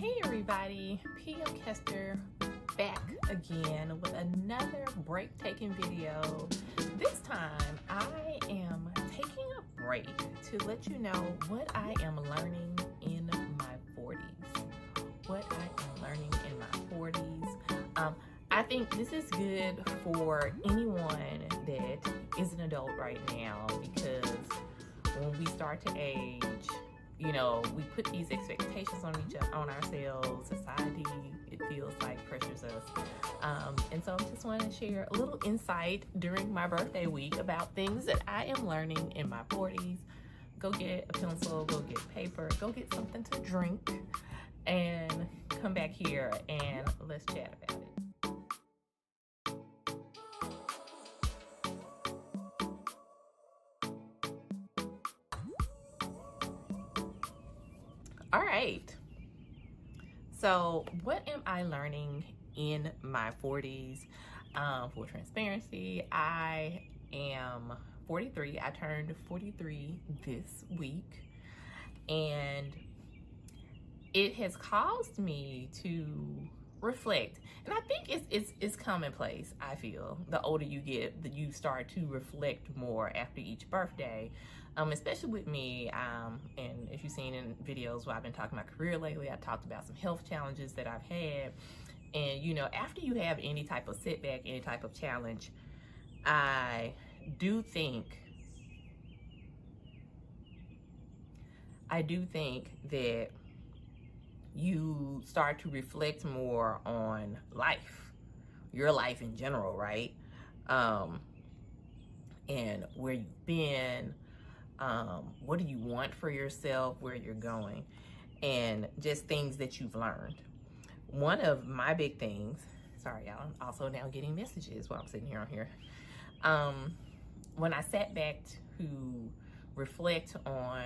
Hey everybody, PM Kester back again with another break-taking video. This time I am taking a break to let you know what I am learning in my 40s. What I am learning in my 40s. I think this is good for anyone that is an adult right now, because when we start to age, you know, we put these expectations on ourselves. Society, it feels like, pressures us. And so I just want to share a little insight during my birthday week about things that I am learning in my 40s. Go get a pencil, go get paper, go get something to drink, and come back here and let's chat about it. All right, so what am I learning in my 40s? For transparency, I am 43. I turned 43 this week, and it has caused me to reflect. And I think it's commonplace. I feel the older you get, that you start to reflect more after each birthday. Especially with me, and if you've seen in videos where I've been talking about career lately, I talked about some health challenges that I've had. And you know, after you have any type of setback, any type of challenge, I do think that you start to reflect more on life, your life in general, right? And where you've been, what do you want for yourself, where you're going, and just things that you've learned. One of my big things, sorry y'all, I'm also now getting messages while I'm sitting here on here. When I sat back to reflect on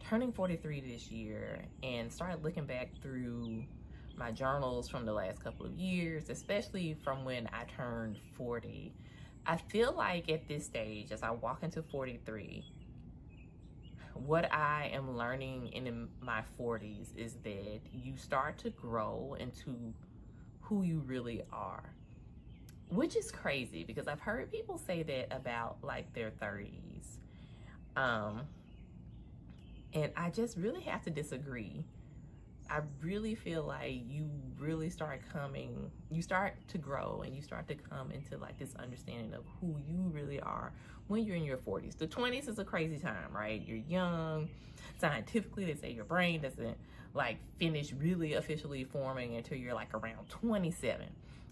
turning 43 this year and started looking back through my journals from the last couple of years, especially from when I turned 40, I feel like at this stage, as I walk into 43, what I am learning in my 40s is that you start to grow into who you really are, which is crazy because I've heard people say that about like their 30s. And I just really have to disagree. I really feel like you really start to grow, and you start to come into like this understanding of who you really are when you're in your 40s. The 20s is a crazy time, right? You're young. Scientifically, they say your brain doesn't like finish really officially forming until you're like around 27.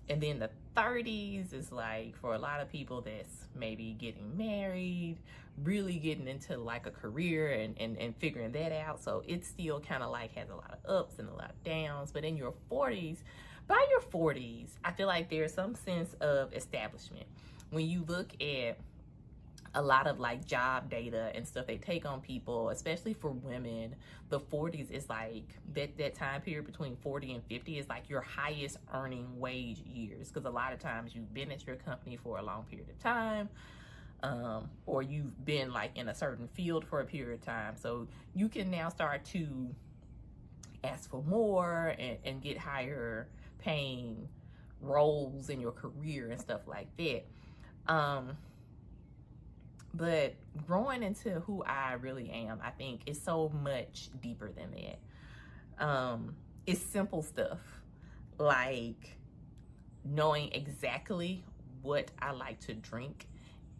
And then the 30s is like, for a lot of people, that's maybe getting married, really getting into like a career and figuring that out. So it still kind of like has a lot of ups and a lot of downs. But in your 40s, by your 40s, I feel like there's some sense of establishment. When you look at a lot of like job data and stuff they take on people, especially for women, the 40s is like that time period between 40 and 50 is like your highest earning wage years, because a lot of times you've been at your company for a long period of time, or you've been like in a certain field for a period of time, so you can now start to ask for more and get higher paying roles in your career and stuff like that. But growing into who I really am, I think, is so much deeper than that. It's simple stuff like knowing exactly what I like to drink,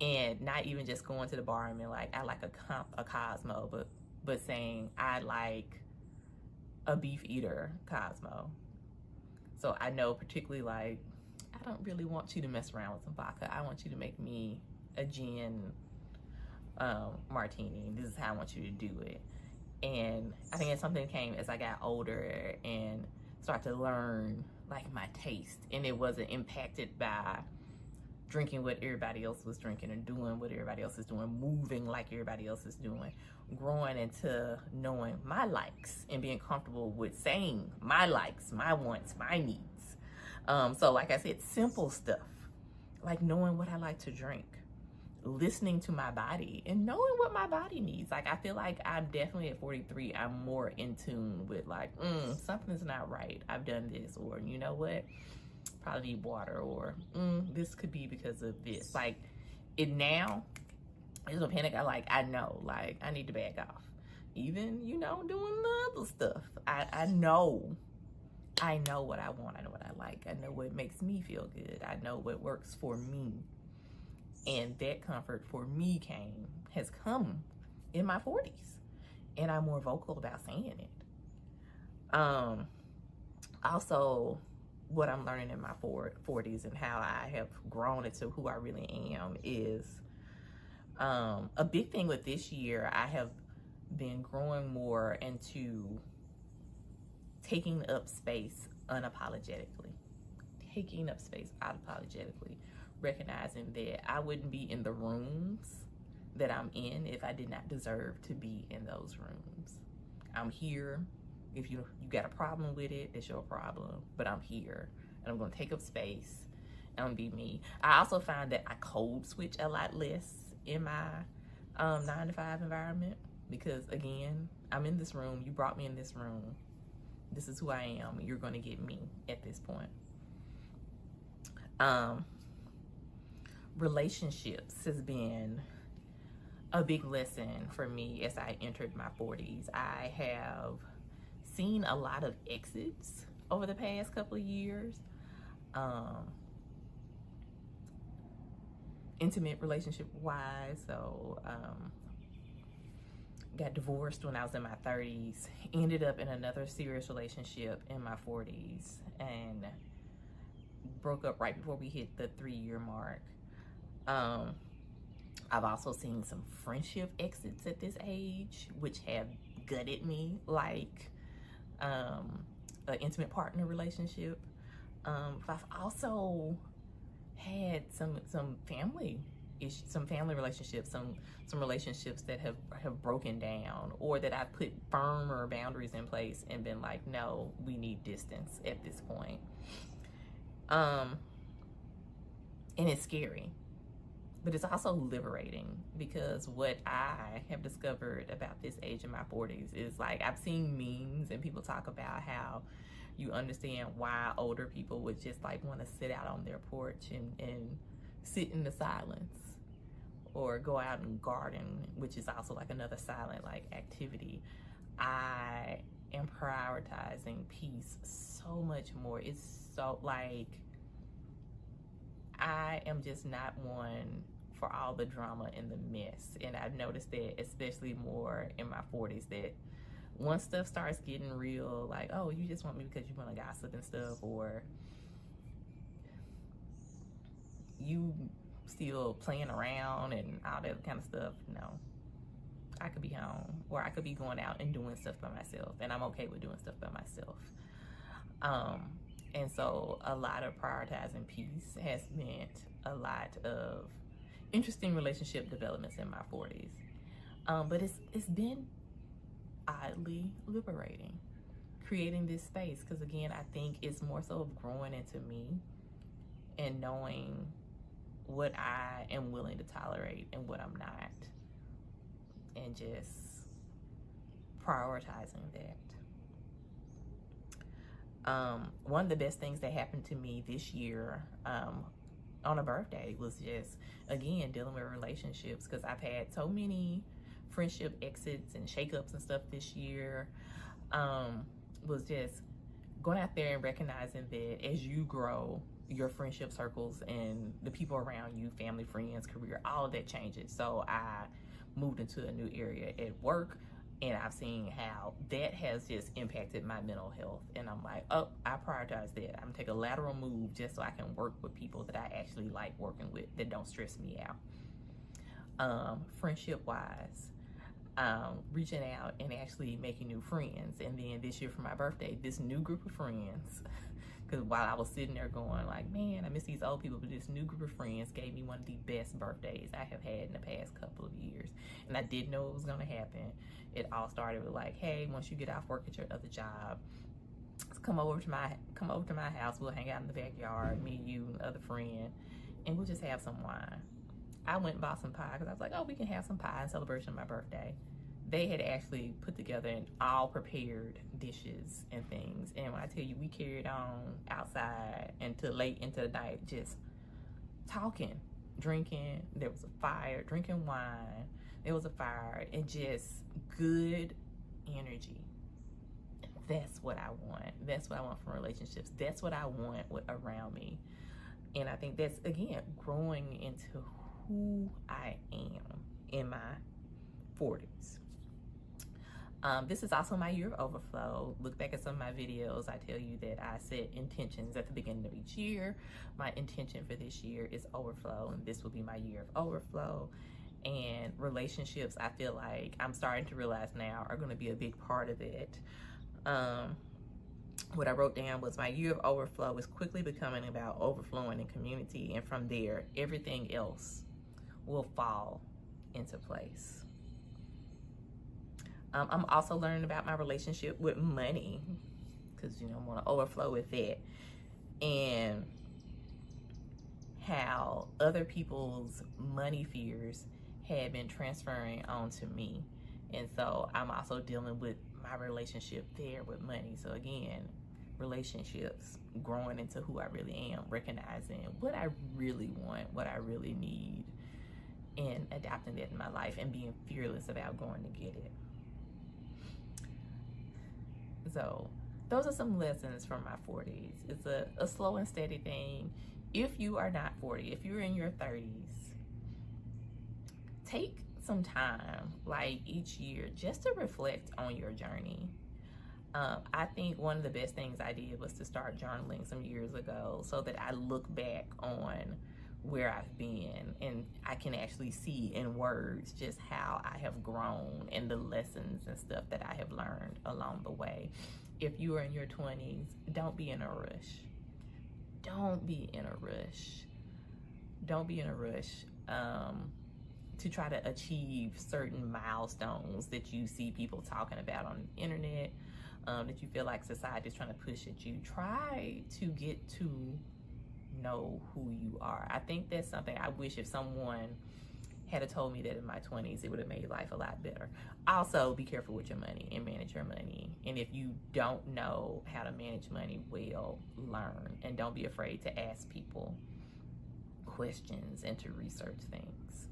and not even just going to the bar and being like, I like a Cosmo, but saying I like a beef eater Cosmo. So I know particularly like, I don't really want you to mess around with some vodka. I want you to make me a gin martini. This is how I want you to do it. And I think it's something that came as I got older and started to learn like my taste, and it wasn't impacted by drinking what everybody else was drinking, or doing what everybody else is doing, moving like everybody else is doing. Growing into knowing my likes and being comfortable with saying my likes, my wants, my needs. So like I said, simple stuff like knowing what I like to drink. listening to my body and knowing what my body needs. Like, I feel like I'm definitely at 43, I'm more in tune with like, something's not right. I've done this, or you know what? Probably need water, or this could be because of this. Like, it now, there's no panic. I know, like, I need to back off. Even, you know, doing the other stuff. I know what I want. I know what I like. I know what makes me feel good. I know what works for me. And that comfort for me has come in my 40s. And I'm more vocal about saying it. Also, what I'm learning in my 40s and how I have grown into who I really am is a big thing with this year. I have been growing more into taking up space unapologetically. Taking up space unapologetically. Recognizing that I wouldn't be in the rooms that I'm in if I did not deserve to be in those rooms. I'm here. If you got a problem with it, it's your problem. But I'm here, and I'm going to take up space. I'm going to be me. I also find that I code switch a lot less in my 9-to-5 environment, because again, I'm in this room. You brought me in this room. This is who I am. You're going to get me at this point. Relationships has been a big lesson for me as I entered my 40s. I have seen a lot of exits over the past couple of years. Intimate relationship wise. So got divorced when I was in my 30s, ended up in another serious relationship in my 40s, and broke up right before we hit the 3-year mark. I've also seen some friendship exits at this age, which have gutted me, like an intimate partner relationship. I've also had some family issues, some family relationships, some relationships that have broken down, or that I've put firmer boundaries in place and been like, no, we need distance at this point. And it's scary, but it's also liberating, because what I have discovered about this age in my 40s is, like, I've seen memes and people talk about how you understand why older people would just like want to sit out on their porch and sit in the silence, or go out and garden, which is also like another silent like activity. I am prioritizing peace so much more. It's so like, I am just not one for all the drama and the mess. And I've noticed that, especially more in my 40s, that once stuff starts getting real, like, oh, you just want me because you want to gossip and stuff, or you still playing around and all that kind of stuff, no. I could be home, or I could be going out and doing stuff by myself, and I'm okay with doing stuff by myself. And so a lot of prioritizing peace has meant a lot of interesting relationship developments in my 40s. But it's been oddly liberating, creating this space, because again, I think it's more so of growing into me and knowing what I am willing to tolerate and what I'm not, and just prioritizing that. One of the best things that happened to me this year on a birthday was just, again, dealing with relationships, because I've had so many friendship exits and shakeups and stuff this year. Was just going out there and recognizing that as you grow, your friendship circles and the people around you, family, friends, career, all of that changes. So I moved into a new area at work, and I've seen how that has just impacted my mental health. And I'm like, oh, I prioritize that. I'm gonna take a lateral move just so I can work with people that I actually like working with, that don't stress me out. Friendship wise, reaching out and actually making new friends. And then this year for my birthday, this new group of friends, because while I was sitting there going like, man, I miss these old people, but this new group of friends gave me one of the best birthdays I have had in the past couple of years. And I didn't know it was gonna happen. It all started with like, hey, once you get off work at your other job, come over to my house. We'll hang out in the backyard, me, you, and other friend, and we'll just have some wine. I went and bought some pie because I was like, oh, we can have some pie in celebration of my birthday. They had actually put together an all prepared dishes and things. And when I tell you, we carried on outside until late into the night, just talking, drinking. There was a fire, drinking wine. There was a fire, and just good energy. That's what I want. That's what I want from relationships. That's what I want around me. And I think that's, again, growing into who I am in my 40s. This is also my year of overflow. Look back at some of my videos. I tell you that I set intentions at the beginning of each year. My intention for this year is overflow, and this will be my year of overflow. And relationships, I feel like I'm starting to realize now, are going to be a big part of it. What I wrote down was my year of overflow is quickly becoming about overflowing in community, and from there, everything else will fall into place. I'm also learning about my relationship with money, because, you know, I want to overflow with it, and how other people's money fears have been transferring onto me. And so I'm also dealing with my relationship there with money. So again, relationships, growing into who I really am, recognizing what I really want, what I really need, and adapting that in my life and being fearless about going to get it. So those are some lessons from my 40s. It's a slow and steady thing. If you are not 40, if you're in your 30s, take some time, like each year, just to reflect on your journey. I think one of the best things I did was to start journaling some years ago, so that I look back on where I've been and I can actually see in words just how I have grown and the lessons and stuff that I have learned along the way. If you are in your 20s, don't be in a rush. Don't be in a rush. Don't be in a rush to try to achieve certain milestones that you see people talking about on the internet, that you feel like society is trying to push at you. Try to get to know who you are. I think that's something I wish if someone had told me that in my 20s, it would have made life a lot better. Also, be careful with your money and manage your money. And if you don't know how to manage money well, learn. And don't be afraid to ask people questions and to research things.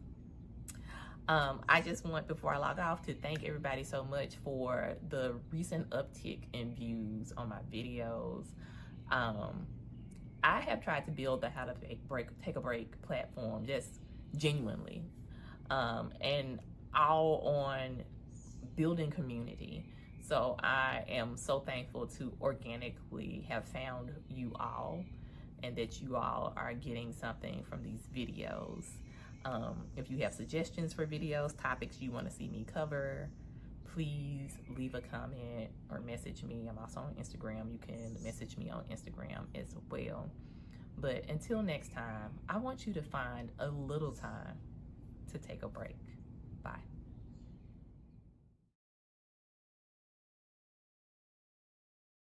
I just want, before I log off, to thank everybody so much for the recent uptick in views on my videos. I have tried to build the How to Take a Break platform just genuinely, and all on building community. So I am so thankful to organically have found you all, and that you all are getting something from these videos. If you have suggestions for videos, topics you want to see me cover, please leave a comment or message me. I'm also on Instagram. You can message me on Instagram as well. But until next time, I want you to find a little time to take a break. Bye.